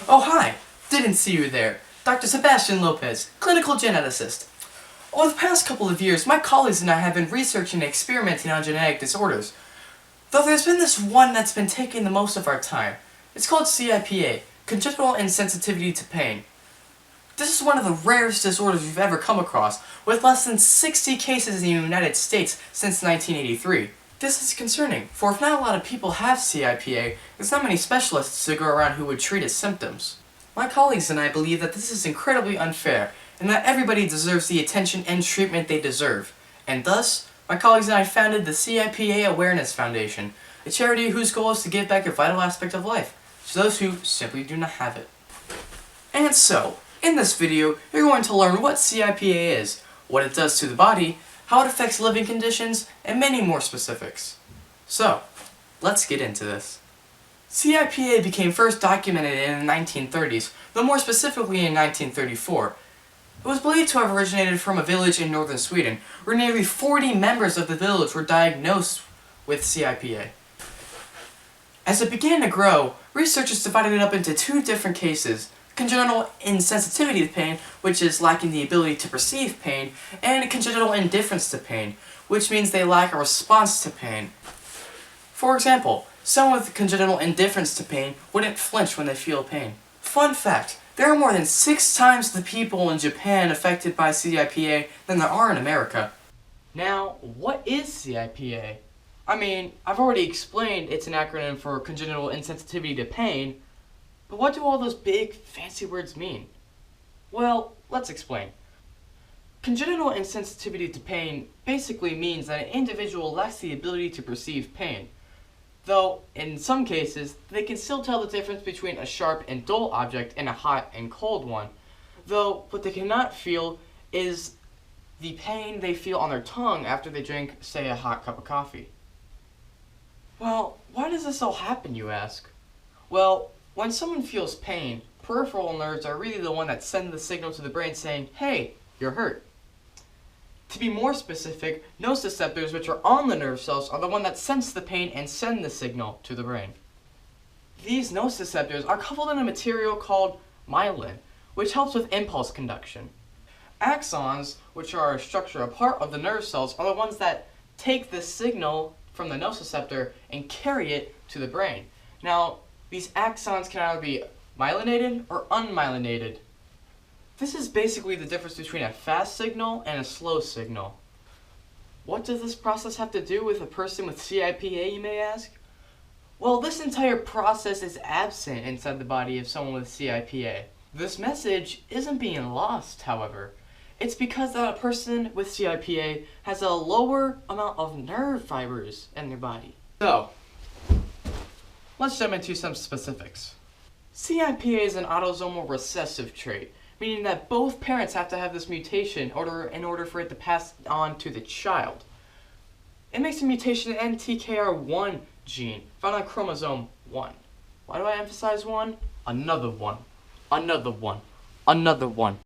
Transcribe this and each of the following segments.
Oh, hi! Didn't see you there. Dr. Sebastian Lopez, clinical geneticist. Over the past couple of years, my colleagues and I have been researching and experimenting on genetic disorders. Though there's been this one that's been taking the most of our time. It's called CIPA, congenital insensitivity to pain. This is one of the rarest disorders we've ever come across, with less than 60 cases in the United States since 1983. This is concerning, for if not a lot of people have CIPA, there's not many specialists to go around who would treat its symptoms. My colleagues and I believe that this is incredibly unfair, and that everybody deserves the attention and treatment they deserve. And thus, my colleagues and I founded the CIPA Awareness Foundation, a charity whose goal is to give back a vital aspect of life to those who simply do not have it. And so, in this video, you're going to learn what CIPA is, what it does to the body, how it affects living conditions, and many more specifics. So, let's get into this. CIPA became first documented in the 1930s, though more specifically in 1934. It was believed to have originated from a village in northern Sweden, where nearly 40 members of the village were diagnosed with CIPA. As it began to grow, researchers divided it up into two different cases: congenital insensitivity to pain, which is lacking the ability to perceive pain, and congenital indifference to pain, which means they lack a response to pain. For example, someone with congenital indifference to pain wouldn't flinch when they feel pain. Fun fact, there are more than 6 times the people in Japan affected by CIPA than there are in America. Now, what is CIPA? I mean, I've already explained it's an acronym for congenital insensitivity to pain, but what do all those big, fancy words mean? Well, let's explain. Congenital insensitivity to pain basically means that an individual lacks the ability to perceive pain. Though, in some cases, they can still tell the difference between a sharp and dull object and a hot and cold one. Though, what they cannot feel is the pain they feel on their tongue after they drink, say, a hot cup of coffee. Well, why does this all happen, you ask? Well, when someone feels pain, peripheral nerves are really the one that send the signal to the brain saying, hey, you're hurt. To be more specific, nociceptors, which are on the nerve cells, are the one that sense the pain and send the signal to the brain. These nociceptors are coupled in a material called myelin, which helps with impulse conduction. Axons, which are a structure a part of the nerve cells, are the ones that take the signal from the nociceptor and carry it to the brain. Now, these axons can either be myelinated or unmyelinated. This is basically the difference between a fast signal and a slow signal. What does this process have to do with a person with CIPA, you may ask? Well, this entire process is absent inside the body of someone with CIPA. This message isn't being lost, however. It's because that a person with CIPA has a lower amount of nerve fibers in their body. So, let's jump into some specifics. CIPA is an autosomal recessive trait, meaning that both parents have to have this mutation in order for it to pass on to the child. It makes a mutation in NTKR1 gene, found on chromosome 1. Why do I emphasize 1? Another one. Another one. Another one.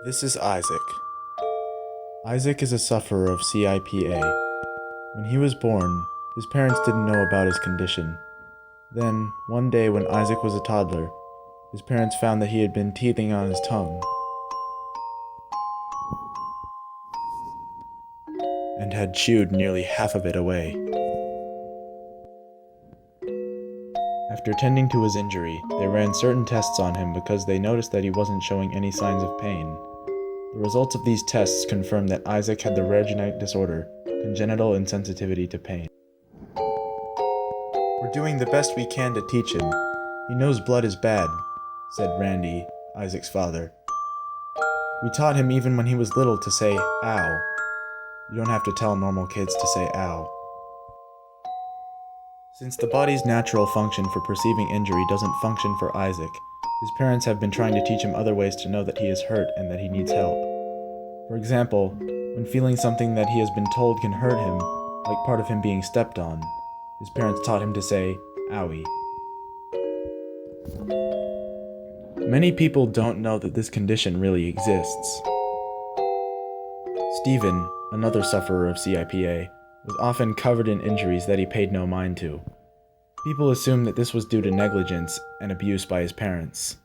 This is Isaac. Isaac is a sufferer of CIPA. When he was born, his parents didn't know about his condition. Then, one day when Isaac was a toddler, his parents found that he had been teething on his tongue and had chewed nearly half of it away. After tending to his injury, they ran certain tests on him because they noticed that he wasn't showing any signs of pain. The results of these tests confirmed that Isaac had the rare genetic disorder, congenital insensitivity to pain. We're doing the best we can to teach him. He knows blood is bad, said Randy, Isaac's father. We taught him even when he was little to say, ow. You don't have to tell normal kids to say ow. Since the body's natural function for perceiving injury doesn't function for Isaac, his parents have been trying to teach him other ways to know that he is hurt and that he needs help. For example, when feeling something that he has been told can hurt him, like part of him being stepped on, his parents taught him to say, owie. Many people don't know that this condition really exists. Stephen, another sufferer of CIPA, was often covered in injuries that he paid no mind to. People assumed that this was due to negligence and abuse by his parents.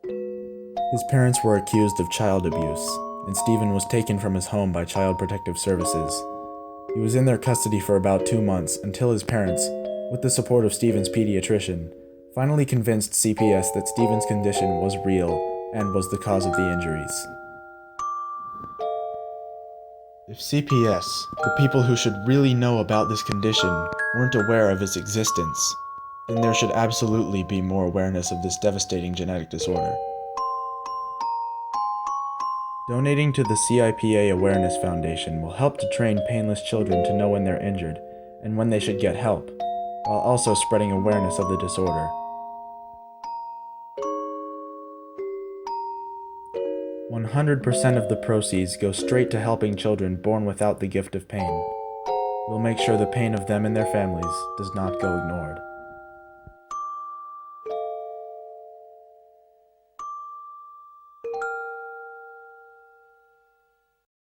His parents were accused of child abuse, and Stephen was taken from his home by Child Protective Services. He was in their custody for about 2 months until his parents, with the support of Stephen's pediatrician, finally convinced CPS that Stephen's condition was real and was the cause of the injuries. If CPS, the people who should really know about this condition, weren't aware of its existence, then there should absolutely be more awareness of this devastating genetic disorder. Donating to the CIPA Awareness Foundation will help to train painless children to know when they're injured and when they should get help, while also spreading awareness of the disorder. 100% of the proceeds go straight to helping children born without the gift of pain. We'll make sure the pain of them and their families does not go ignored.